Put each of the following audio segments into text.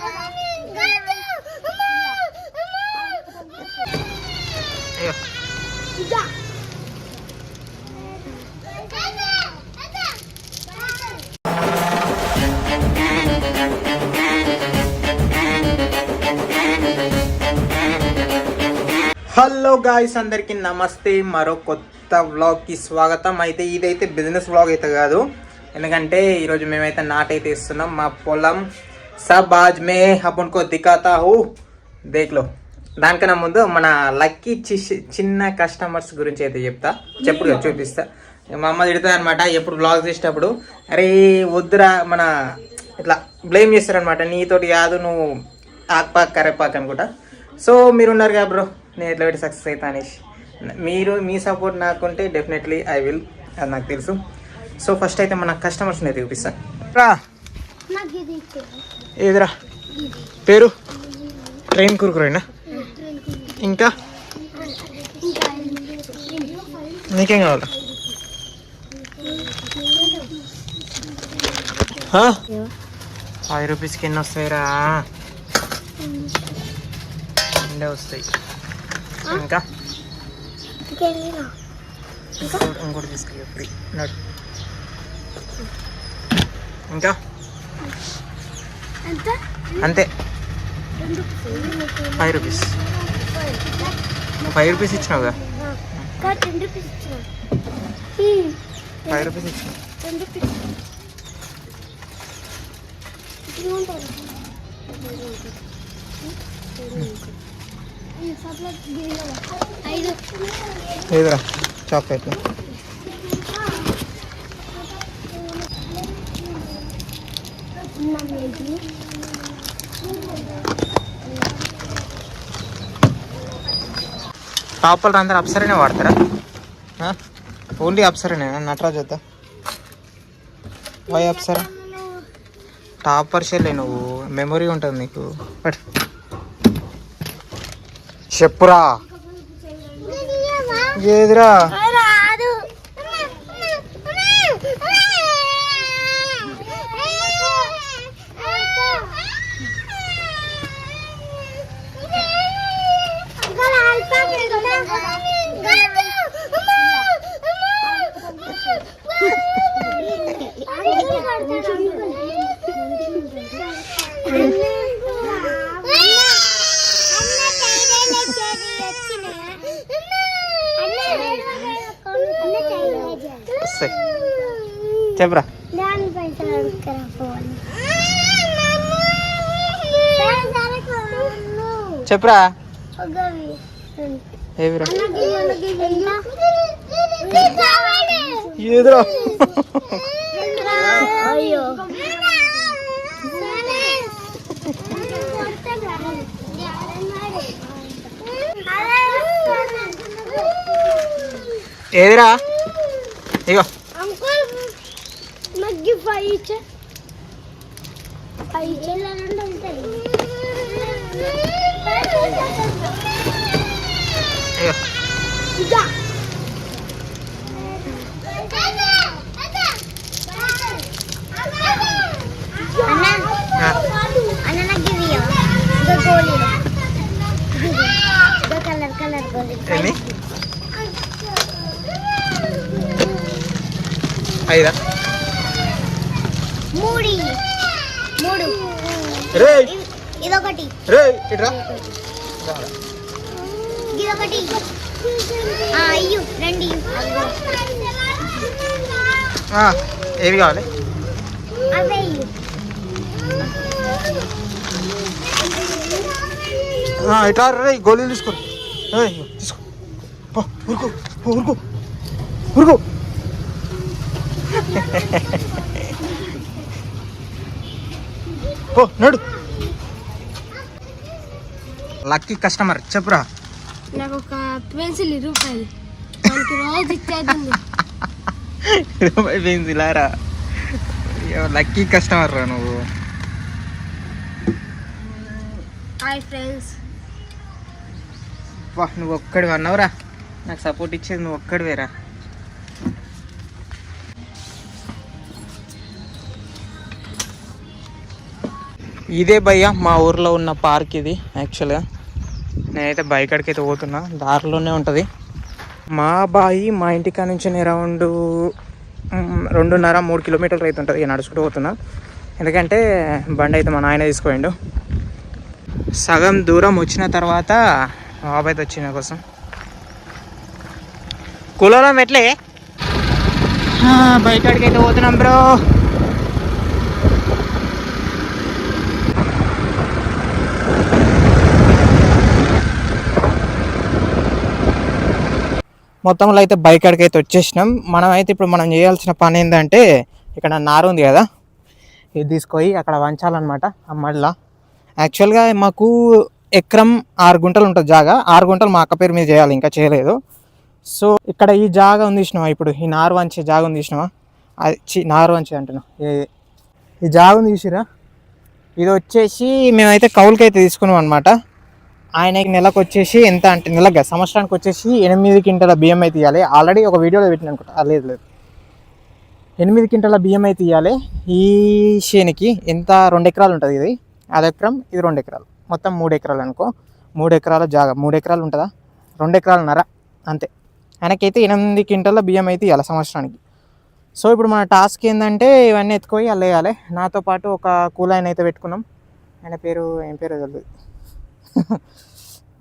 Hello guys, అందరికీ నమస్తే. మరో కొత్త వ్లాగ్కి స్వాగతం. అయితే ఇదైతే బిజినెస్ వ్లాగ్ అయితే కాదు, ఎందుకంటే ఈరోజు మేమైతే నాటైతే ఇస్తున్నాం మా పొలం. సబ్ ఆజ్ మే అప్పుకో దిఖాతా హూ, దేఖ్లో. దానికన్నా ముందు మన లక్కీ చిన్న కస్టమర్స్ గురించి అయితే చెప్పుడు చూపిస్తా. మా అమ్మ తిడుతుంది అనమాట ఎప్పుడు వ్లాగ్ చేసేటప్పుడు, అరే వద్దురా మన ఇట్లా బ్లేమ్ చేస్తారనమాట, నీతోటి కాదు నువ్వు ఆక్పాక్ కరేపాక్ అనుకుంటా. సో మీరున్నారు కదా బ్రో, నేను ఎట్లా పెట్టి సక్సెస్ అవుతా అనేసి. మీ సపోర్ట్ నాకుంటే డెఫినెట్లీ ఐ విల్, అది నాకు తెలుసు. సో ఫస్ట్ అయితే మన కస్టమర్స్ని అయితే చూపిస్తాను. రా ఏదిరా పేరు? ట్రైన్ కురుకురేనా? ఇంకా నీకేం కావాలా? 5 రూపీస్కి ఎన్ని వస్తాయిరా? ఎండే వస్తాయి. ఇంకా ఇంకోటి తీసుకెళ్ళి ఫ్రీ నట్. ఇంకా అంతే 5 రూపీస్. 5 రూపీస్ ఇచ్చినావుగా? 5 రూపీస్ ఇచ్చినావు. ఏదిరా చాక్లెట్? టాపర్లు అందరు అప్సరనే వాడతారా? ఓన్లీ అప్సరనే? నటరాజ్ వద్దా? వై అప్సరా? టాపర్ షెల్లే నువ్వు, మెమొరీ ఉంటుంది నీకు. బట్ చెప్పురా ఏదిరా? చెప్పరా చెప్పరా ఏవిరా? ఏదిరా? ఏదిరా? ఇగో ఐదా? 3 ఇదొకటి. ఇదొకటి. అయ్యో 2 ఏవి కావాలి? అవే ఇట్లా రే, గోళీలు తీసుకో. తీసుకో ఊరుకో ఊరుకో ఊరుకో. నడు. లక్కీ కస్టమర్ చెప్పురా. నాకు ఒక పెన్సిల్ రూపాయలు రోజు ఇచ్చేది. రూపాయి పెన్సిలారా? లక్కీ కస్టమర్ రా నువ్వు. Hi friends. నువ్వు ఒక్కడివి అన్నావురా, నాకు సపోర్ట్ ఇచ్చేది నువ్వు ఒక్కడివేరా. ఇదే భయ్య మా ఊర్లో ఉన్న పార్క్ ఇది. యాక్చువల్గా నేనైతే బైక్ కాడికి అయితే పోతున్నా, దారిలోనే ఉంటుంది. మా బాయి మా ఇంటికా నుంచి అరౌండ్ 2.5-3 కిలోమీటర్లు అయితే ఉంటుంది. నడుచుకుంటూ పోతున్నా, ఎందుకంటే బండి అయితే మా నాయన తీసుకోండు. సగం దూరం వచ్చిన తర్వాత బాబాయ్ అయితే వచ్చిన కోసం కూలలో ఎట్లే బైక్ కాడికి అయితే పోతున్నాం బ్రో. మొత్తంలో అయితే బైక్ కాడికి అయితే వచ్చేసినాం. మనం చేయాల్సిన పని ఏంటంటే, ఇక్కడ నారు ఉంది కదా, ఇది తీసుకొని అక్కడ వంచాలన్నమాట మళ్ళా. యాక్చువల్గా మాకు ఎకరం 6 గుంటలు ఉంటుంది జాగా. 6 గుంటలు మా అక్క పేరు మీద చేయాలి, ఇంకా చేయలేదు. సో ఇక్కడ ఈ జాగా ఉంది చూసినావా, ఇప్పుడు ఈ నారు వంచే జాగా ఉంది చూసినావా, అది నారు వంచే అంటున్నా, ఈ జాగా ఉంది చూసిరా, ఇది వచ్చేసి మేమైతే కౌలుకి అయితే తీసుకున్నాం అనమాట. ఆయనకి నెలకు వచ్చేసి ఎంత అంటే, నెలకు సంవత్సరానికి వచ్చేసి 8 క్వింటాల బియ్యం అయితే ఇవ్వాలి. ఆల్రెడీ ఒక వీడియోలో పెట్టిన అనుకుంటా, లేదు 8 క్వింటాల బియ్యం అయితే ఇవ్వాలి. ఈ చేనికి ఎంత 2 ఎకరాలు ఉంటుంది, ఇది 1/2 ఎకరం, ఇది 2 ఎకరాలు, మొత్తం 3 ఎకరాలు అనుకో. 3 ఎకరాల జాగా, 3 ఎకరాలు ఉంటుందా, 2 ఎకరాలున్నర అంతే. ఆయనకైతే 8 క్వింటాల బియ్యం అయితే ఇవ్వాలి సంవత్సరానికి. సో ఇప్పుడు మన టాస్క్ ఏంటంటే, ఇవన్నీ ఎత్తుకొని అలా వేయాలి. నాతో పాటు ఒక కూలాయన అయితే పెట్టుకున్నాం, ఆయన పేరు ఏం పేరు తెలియదు.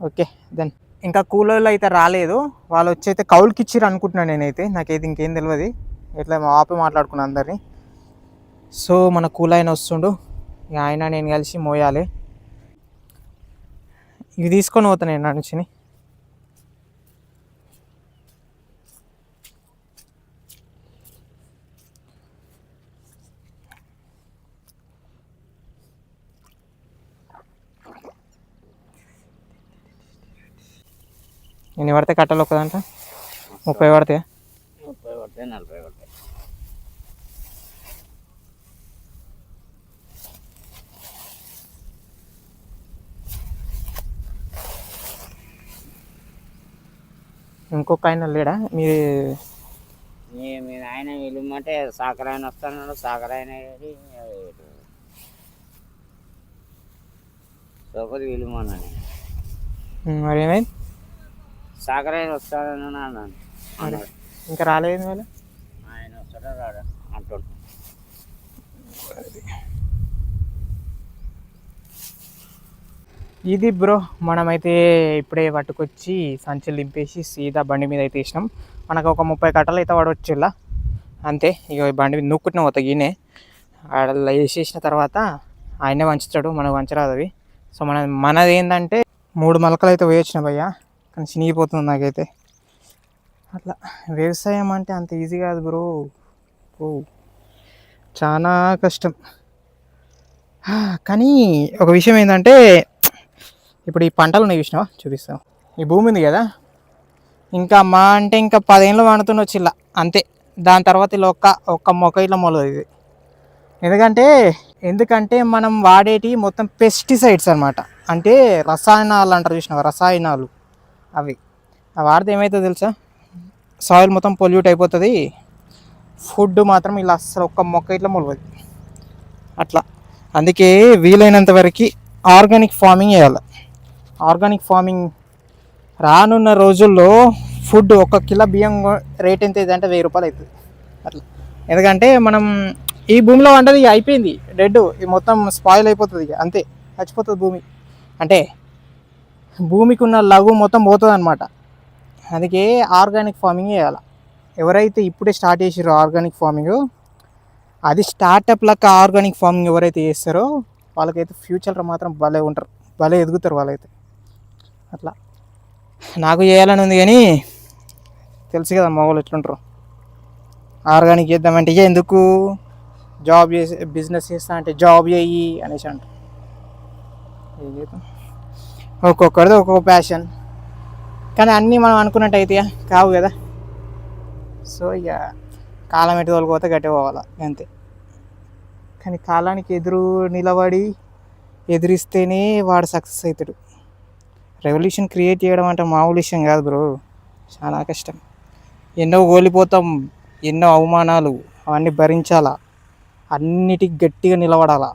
ఓకే దెన్ ఇంకా కూలోళ్ళు అయితే రాలేదు, వాళ్ళు వచ్చి అయితే కౌలుకి ఇచ్చిర్రు అనుకుంటున్నాను నేనైతే, నాకైతే ఇంకేం తెలియదు. ఇట్లా మా ఆపి మాట్లాడుకున్నాను అందరినీ. సో మన కూలాయన వస్తుండు, ఇక ఆయన నేను కలిసి మోయాలి. ఇవి తీసుకొని పోతాను నేను నుంచి. ఎన్ని పడితే కట్టలు ఒక్కదంట 30 పడతాయి, 40 పడతాయి. ఇంకొక ఆయన లేడా మీరు? మీ ఆయన వెళ్ళమంటే సాకరాయన వస్తాడు, సాకరాయన సోకది వెళ్ళమన్నాను. మరి ఏమైంది? సాకరాయన వస్తాడని అన్నాను. ఇంకా రాలేదు వాళ్ళు, ఆయన వస్తాడో రాడా అంటుండు. ఇది బ్రో, మనమైతే ఇప్పుడే పట్టుకొచ్చి సంచులు దింపేసి సీదా బండి మీద అయితే వేసినాం. మనకు ఒక 30 కట్టలు అయితే పడవచ్చు ఇలా, అంతే. ఇక బండి మీద నూక్కుట్టిన పోతా ఈయనే, అలా వేసేసిన తర్వాత ఆయనే వంచుతాడు, మనకు వంచరాదు అవి. సో మనది ఏంటంటే 3 మొలకలు అయితే వేయొచ్చిన భయ్యా, కానీ చినిగిపోతుంది నాకైతే. అట్లా వ్యవసాయం అంటే అంత ఈజీ కాదు బ్రో, చాలా కష్టం. కానీ ఒక విషయం ఏంటంటే, ఇప్పుడు ఈ పంటలు ఉన్నాయి చూసినావా, చూపిస్తాం. ఈ భూమి ఉంది కదా, ఇంకా మా అంటే ఇంకా 10 ఏళ్ళు వండుతుండొచ్చు ఇలా, అంతే. దాని తర్వాత ఇలా ఒక్క మొక్క ఇట్లా మొలదు ఇది. ఎందుకంటే మనం వాడేటి మొత్తం పెస్టిసైడ్స్ అనమాట, అంటే రసాయనాలు అంటారు చూసినావా, రసాయనాలు. అవి వాడితే ఏమవుతుందో తెలుసా, సాయిల్ మొత్తం పొల్యూట్ అయిపోతుంది, ఫుడ్ మాత్రం ఇలా అస్సలు ఒక్క మొక్క ఇట్లా మొలవదు అట్లా. అందుకే వీలైనంత వరకు ఆర్గానిక్ ఫార్మింగ్ చేయాలి. ఆర్గానిక్ ఫార్మింగ్ రానున్న రోజుల్లో ఫుడ్ 1 కిలో బియ్యం రేట్ ఎంత అంటే 1000 రూపాయలు అవుతుంది అట్లా. ఎందుకంటే మనం ఈ భూమిలో వండది అయిపోయింది, డెడ్, ఇది మొత్తం స్పాయిల్ అయిపోతుంది, ఇక అంతే, చచ్చిపోతుంది భూమి. అంటే భూమికి ఉన్న లఘు మొత్తం పోతుంది అనమాట. అందుకే ఆర్గానిక్ ఫార్మింగ్ చేయాలి. ఎవరైతే ఇప్పుడే స్టార్ట్ చేసారో ఆర్గానిక్ ఫార్మింగ్, అది స్టార్టప్ లెక్క ఆర్గానిక్ ఫార్మింగ్ ఎవరైతే చేస్తారో వాళ్ళకైతే ఫ్యూచర్లో మాత్రం భలే ఉంటారు, భలే ఎదుగుతారు వాళ్ళైతే. అట్లా నాకు చేయాలని ఉంది, కానీ తెలుసు కదా మా వాళ్ళు ఎట్లుంటారు. ఆర్గానిక్ చేద్దామంటే ఎందుకు, జాబ్ చేసి బిజినెస్ చేస్తా అంటే జాబ్ చేయి అనేసి అంటారు. ఏం చేద్దాం, ఒక్కొక్కరిది ఒక్కొక్క ప్యాషన్, కానీ అన్నీ మనం అనుకున్నట్టు అయితే కావు కదా. సో ఇక కాలం ఎటు తోలుకోతే గట్టి పోవాలా అంతే. కానీ కాలానికి ఎదురు నిలబడి ఎదిరిస్తేనే వాడు సక్సెస్ అవుతాడు. రెవల్యూషన్ క్రియేట్ చేయడం అంటే మామూలు విషయం కాదు బ్రో, చాలా కష్టం. ఎన్నో ఓడిపోతాం, ఎన్నో అవమానాలు, అవన్నీ భరించాలా, అన్నిటికి గట్టిగా నిలబడాలా.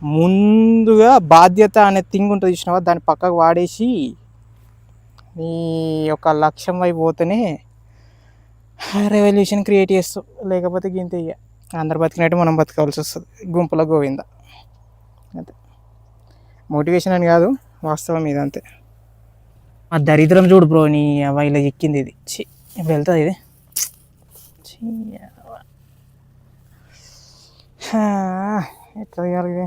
ముందుగా బాధ్యత అనే థింగ్ ఉంటుంది చూసినావా, దాన్ని పక్కకు వాడేసి నీ యొక్క లక్ష్యం వైపు పోతేనే రెవల్యూషన్ క్రియేట్ చేస్తావు. లేకపోతే గింతే ఇక అందరు బతికినట్టు మనం బతకాల్సి వస్తుంది, గుంపుల గోవింద. అంతే, మోటివేషన్ అని కాదు, వాస్తవం ఇది అంతే. ఆ దరిద్రం చూడు బ్రో, నీ అవ్వ ఇలా ఎక్కింది ఇది. ఇప్పుడు వెళ్తుంది ఇది. ఎట్లా తీయాలి ఇది?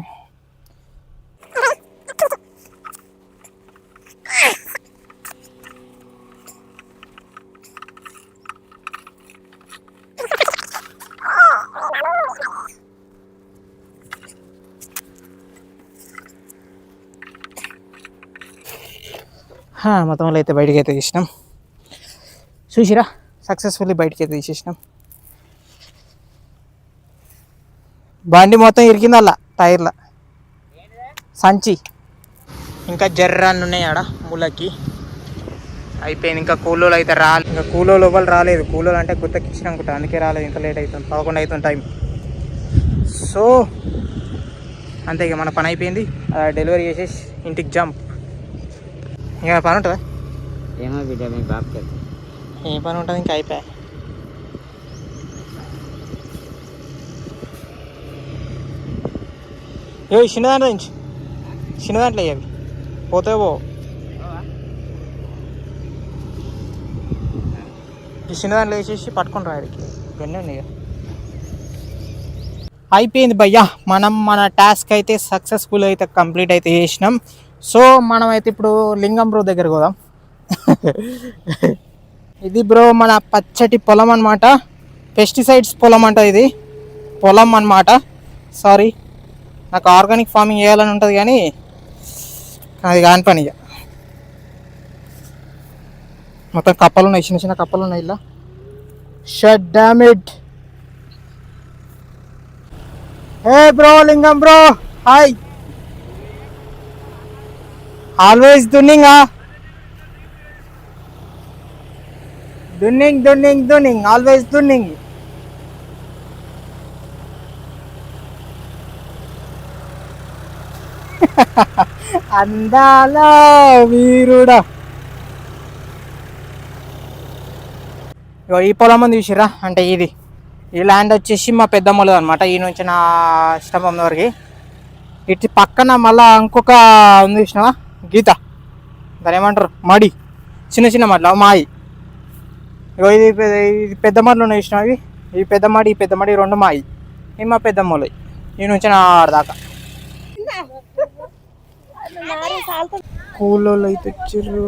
మొత్తం వల్ల అయితే బయటికి అయితే తీసినాం. చూసిరా, సక్సెస్ఫుల్లీ బయటికి అయితే తీసేసినాం. బండి మొత్తం ఇరికిందల్లా టైర్ల సంచి. ఇంకా జర్రాన్ని ఉన్నాయి ఆడ మూలకి. అయిపోయింది. ఇంకా కూలోళ్ళు అయితే రాలేదు. ఇంకా కూలోళ్ళు లోపల రాలేదు. కూలోళ్ళు అంటే గుత్తకిచ్చిన అనుకుంటా, అందుకే రాలేదు. ఇంకా లేట్ అవుతుంది, 11 అవుతుంది టైం. సో అంతే, ఇక మన పని అయిపోయింది. డెలివరీ చేసేసి ఇంటికి జంప్. ఇంకా పని ఉంటుందా? ఏమో బిడ్డ, మీ బాబుకి ఏం పని ఉంటుంది, ఇంకా అయిపోయా. ఏ చిన్నదాంట్లో నుంచి చిన్నదాంట్లో అవి పోతే పో. ఈ చిన్నదాంట్లో వేసేసి పట్టుకుని రాడికి ఇవన్నీ ఇక అయిపోయింది భయ్యా. మనం మన టాస్క్ అయితే సక్సెస్ఫుల్ అయితే కంప్లీట్ అయితే చేసినాం. సో మనం అయితే ఇప్పుడు లింగం బ్రో దగ్గర పోదాం. ఇది బ్రో మన పచ్చటి పొలం అన్నమాట, పెస్టిసైడ్స్ పొలం అంట. ఇది పొలం అన్నమాట. సారీ, నాకు ఆర్గానిక్ ఫార్మింగ్ చేయాలని ఉంటుంది కానీ అది కాని పని. ఇక మొత్తం కప్పలు ఉన్నాయి, చిన్న చిన్న కప్పలు ఉన్నాయి ఇలా. Shut damn it. Hey bro, Lingam bro, hi. Always దున్నింగ్, దున్నింగ్ దున్నింగ్ దున్నింగ్, ఆల్వేస్ దున్నింగ్. అందాల వీరుడా. ఈ పొలం ఉంది చూసిరా, అంటే ఇది ఈ ల్యాండ్ వచ్చేసి మా పెద్దమ్మలు అనమాట. ఈ నుంచి నా స్తంభం వరకు. ఇటు పక్కన మళ్ళా ఇంకొక ఉంది చూసినావా, గీత, దాని ఏమంటారు, మడి, చిన్న చిన్న మడ్లు మాయి. ఇది పెద్ద మడ్లు ఉన్నాయి చూసినావి. ఈ పెద్ద మడి, ఈ పెద్ద మడి రెండు మాయి. ఇవి మా పెద్దమ్మలు. ఈ నుంచి నా దాకా. కూలోళ్ళు అయితే వచ్చారు.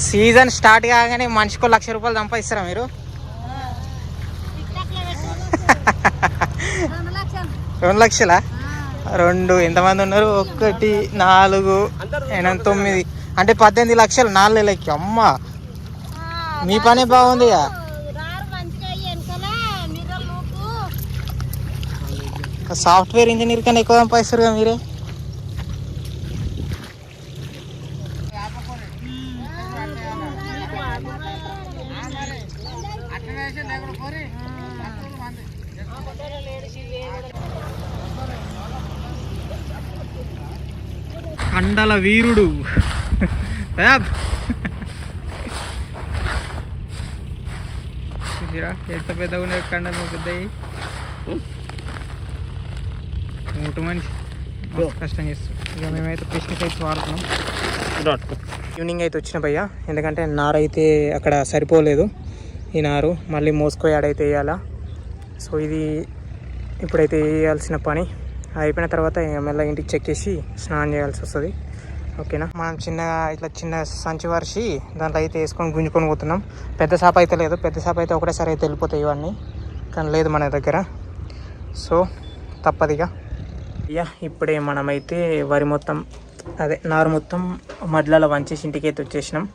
సీజన్ స్టార్ట్ కాగానే మనిషికి 1,00,000 రూపాయలు సంపాదిస్తారా మీరు? 2 లక్షలా? 2 ఎంతమంది ఉన్నారు? 1 4 8 9 అంటే 18 లక్షలు 4 నెలలకి. అమ్మ, మీ పనే బాగుంది. సాఫ్ట్వేర్ ఇంజనీర్ కన్నా ఎక్కువ సంపాదిస్తారు కదా మీరే. కండల వీరుడు. ఎంత పెద్దగా ఉన్నాయి కండలు, పెద్దవి. మూట మనిషి కష్టం చేస్తాం. ఇక మేమైతే పెస్టిసైడ్స్ వాడుతున్నాం. ఈవినింగ్ అయితే వచ్చిన భయ్యా, ఎందుకంటే నారు అయితే అక్కడ సరిపోలేదు. ఈ నారు మళ్ళీ మోసుకో యాడైతే వేయాలా. సో ఇది ఇప్పుడైతే వేయాల్సిన పని. అయిపోయిన తర్వాత మెల్ల ఇంటికి చెక్ చేసి స్నానం చేయాల్సి వస్తుంది. ఓకేనా, మనం చిన్న సంచి వరిసి దాంట్లో అయితే వేసుకొని గుంజుకొని పోతున్నాం. పెద్ద చేప అయితే లేదు. పెద్ద చేప అయితే ఒకటేసారి అయితే వెళ్ళిపోతాయి ఇవన్నీ, కానీ లేదు మన దగ్గర. సో తప్పదిగా. ఇప్పుడే మనమైతే వరి మొత్తం, అదే నారు మొత్తం మడ్లలో వంచేసి ఇంటికి అయితే వచ్చేసినాం.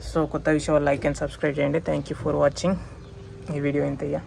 సో కొత్త విషయం లైక్ అండ్ సబ్స్క్రైబ్ చేయండి. Thank you for watching. ఈ వీడియో ఇంతయ్యా.